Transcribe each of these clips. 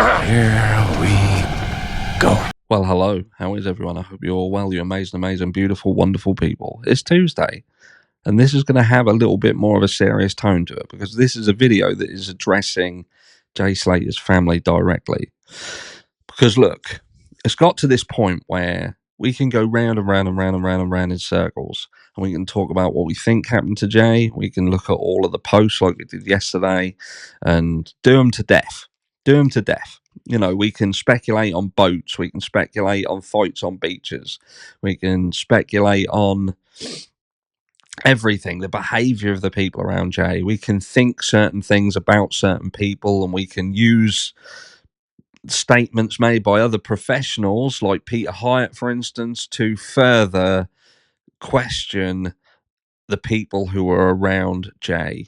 Here we go. Well, hello. How is everyone? I hope you're all well. You amazing, beautiful, wonderful people. It's Tuesday, and this is going to have a little bit more of a serious tone to it because this is a video that is addressing Jay Slater's family directly. Because look, it's got to this point where we can go round and round and round and round and round in circles, and we can talk about what we think happened to Jay. We can look at all of the posts like we did yesterday and do them to death. Do them to death. You know, we can speculate on boats. We can speculate on fights on beaches. We can speculate on everything, the behavior of the people around Jay. We can think certain things about certain people, and we can use statements made by other professionals like Peter Hyatt, for instance, to further question the people who were around Jay.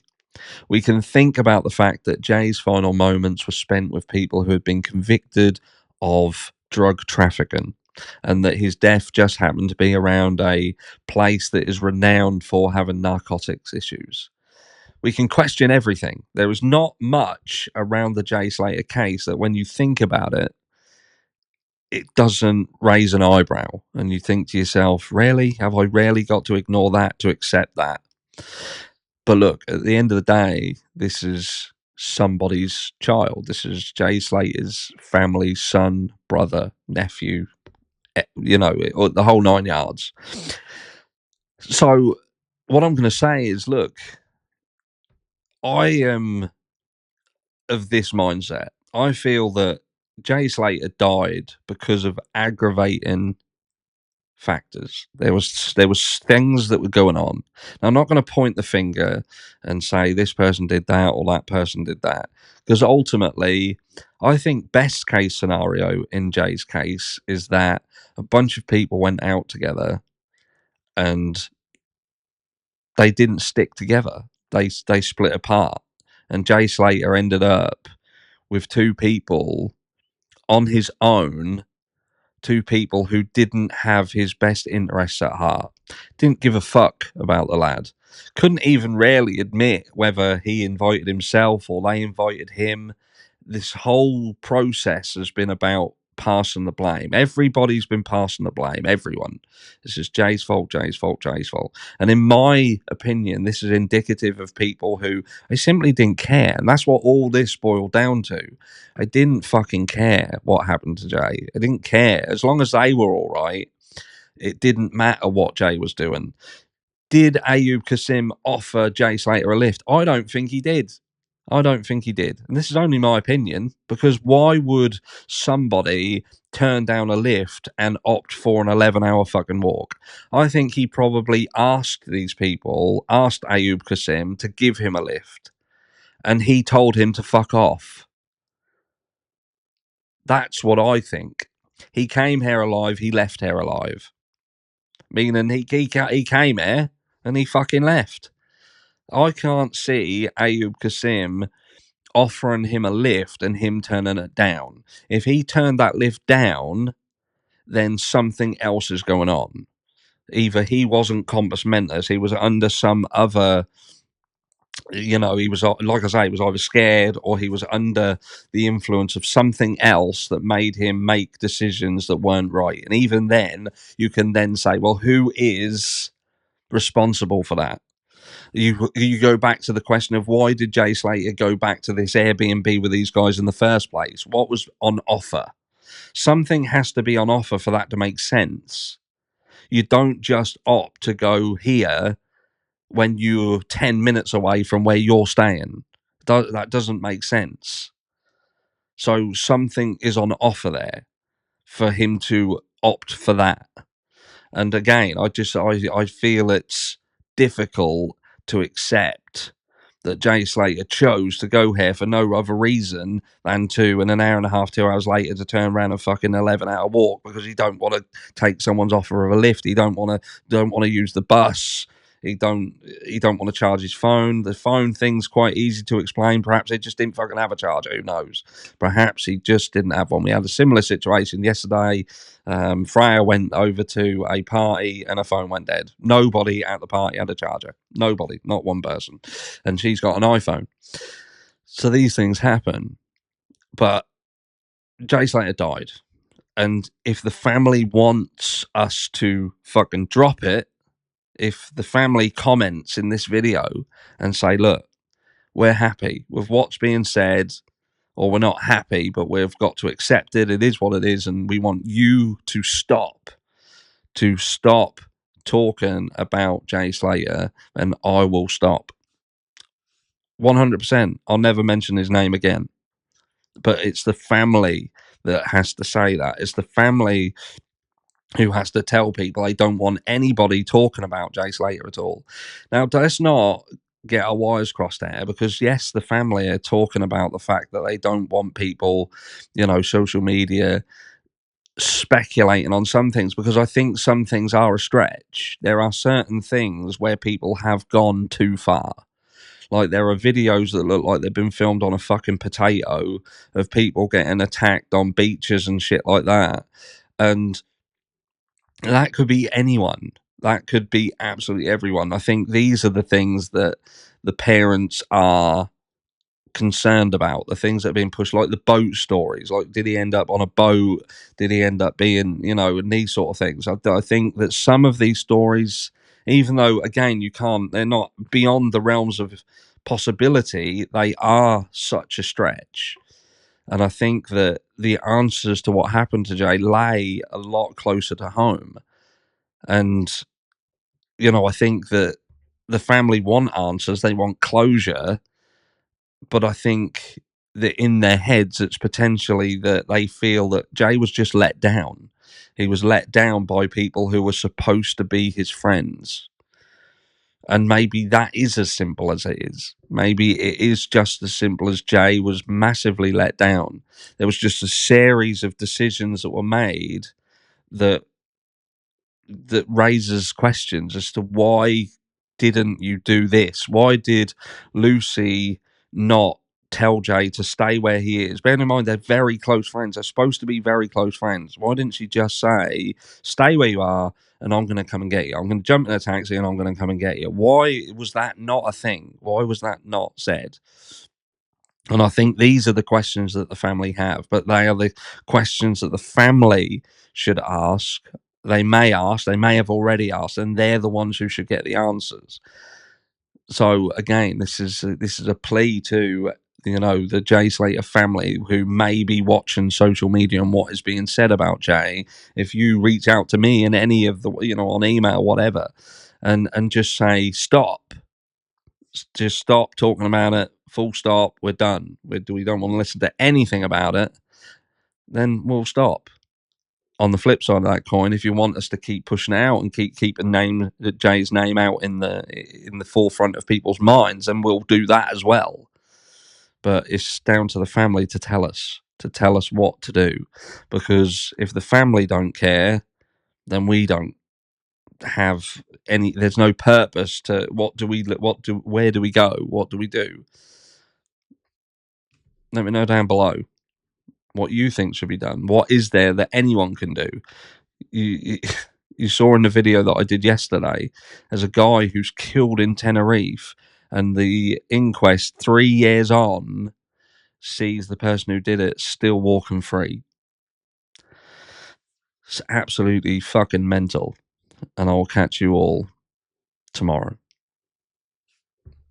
We can think about the fact that Jay's final moments were spent with people who had been convicted of drug trafficking, and that his death just happened to be around a place that is renowned for having narcotics issues. We can question everything. There is not much around the Jay Slater case that when you think about it, it doesn't raise an eyebrow. And you think to yourself, really? Have I really got to ignore that to accept that? But look, at the end of the day, this is somebody's child. This is Jay Slater's family, son, brother, nephew, you know, the whole 9 yards. So what I'm going to say is, look, I am of this mindset. I feel that Jay Slater died because of aggravating factors. There was things that were going on. Now, I'm not going to point the finger and say this person did that or that person did that, because ultimately, I think best case scenario in Jay's case is that a bunch of people went out together and they didn't stick together. They split apart, and Jay Slater ended up with two people on his own, two people who didn't have his best interests at heart, didn't give a fuck about the lad, couldn't even really admit whether he invited himself or they invited him. This whole process has been about passing the blame. Everybody's been passing the blame. Everyone. This is Jay's fault, Jay's fault, Jay's fault. And in my opinion, this is indicative of people who they simply didn't care. And that's what all this boiled down to. I didn't fucking care what happened to Jay. I didn't care. As long as they were all right, it didn't matter what Jay was doing. Did Ayub Kasim offer Jay Slater a lift? I don't think he did. I don't think he did. And this is only my opinion, because why would somebody turn down a lift and opt for an 11-hour fucking walk? I think he probably asked these people, asked Ayub Kasim to give him a lift, and he told him to fuck off. That's what I think. He came here alive, he left here alive. Meaning he came here and he fucking left. I can't see Ayub Kasim offering him a lift and him turning it down. If he turned that lift down, then something else is going on. Either he wasn't compos mentis, he was under some other, you know, he was, like I say, he was either scared or he was under the influence of something else that made him make decisions that weren't right. And even then, you can then say, well, who is responsible for that? You go back to the question of why did Jay Slater go back to this Airbnb with these guys in the first place? What was on offer? Something has to be on offer for that to make sense. You don't just opt to go here when you're 10 minutes away from where you're staying. That doesn't make sense. So something is on offer there for him to opt for that. And again, I feel it's difficult to accept that Jay Slater chose to go here for no other reason than to, in an hour and a half, 2 hours later, to turn around and fucking 11-hour walk because he don't want to take someone's offer of a lift. He don't want to use the bus. He don't want to charge his phone. The phone thing's quite easy to explain. Perhaps he just didn't fucking have a charger. Who knows? Perhaps he just didn't have one. We had a similar situation yesterday. Freya went over to a party and her phone went dead. Nobody at the party had a charger. Nobody, not one person. And she's got an iPhone. So these things happen. But Jay Slater died. And if the family wants us to fucking drop it, if the family comments in this video and say, look, we're happy with what's being said, or we're not happy, but we've got to accept it. It is what it is. And we want you to stop talking about Jay Slater, and I will stop. 100%. I'll never mention his name again. But it's the family that has to say that. It's the family who has to tell people they don't want anybody talking about Jay Slater at all. Now, let's not get our wires crossed there, because yes, the family are talking about the fact that they don't want people, social media speculating on some things, because I think some things are a stretch. There are certain things where people have gone too far. Like, there are videos that look like they've been filmed on a fucking potato of people getting attacked on beaches and shit like that. And that could be anyone. That could be absolutely everyone. I think these are the things that the parents are concerned about, the things that are being pushed, like the boat stories. Like, did he end up on a boat? Did he end up being, and these sort of things? I think that some of these stories, even though, again, they're not beyond the realms of possibility, they are such a stretch. And I think that the answers to what happened to Jay lay a lot closer to home. And, I think that the family want answers, they want closure, but I think that in their heads, it's potentially that they feel that Jay was just let down. He was let down by people who were supposed to be his friends. And maybe that is as simple as it is. Maybe it is just as simple as Jay was massively let down. There was just a series of decisions that were made that raises questions as to why didn't you do this? Why did Lucy not tell Jay to stay where he is? Bearing in mind, they're very close friends. They're supposed to be very close friends. Why didn't she just say, stay where you are, and I'm going to come and get you? I'm going to jump in a taxi and I'm going to come and get you. Why was that not a thing? Why was that not said? And I think these are the questions that the family have, but they are the questions that the family should ask. They may have already asked, and they're the ones who should get the answers. So again, this is a plea to the Jay Slater family who may be watching social media and what is being said about Jay. If you reach out to me in any of the on email, whatever, and just say stop, just stop talking about it. Full stop. We're done. We don't want to listen to anything about it. Then we'll stop. On the flip side of that coin, if you want us to keep pushing it out and keep Jay's name out in the forefront of people's minds, then we'll do that as well. But it's down to the family to tell us what to do, because if the family don't care, then we don't have any. There's no purpose to where do we go? What do we do? Let me know down below what you think should be done. What is there that anyone can do? You saw in the video that I did yesterday, there's a guy who's killed in Tenerife, and the inquest 3 years on sees the person who did it still walking free. It's absolutely fucking mental. And I will catch you all tomorrow.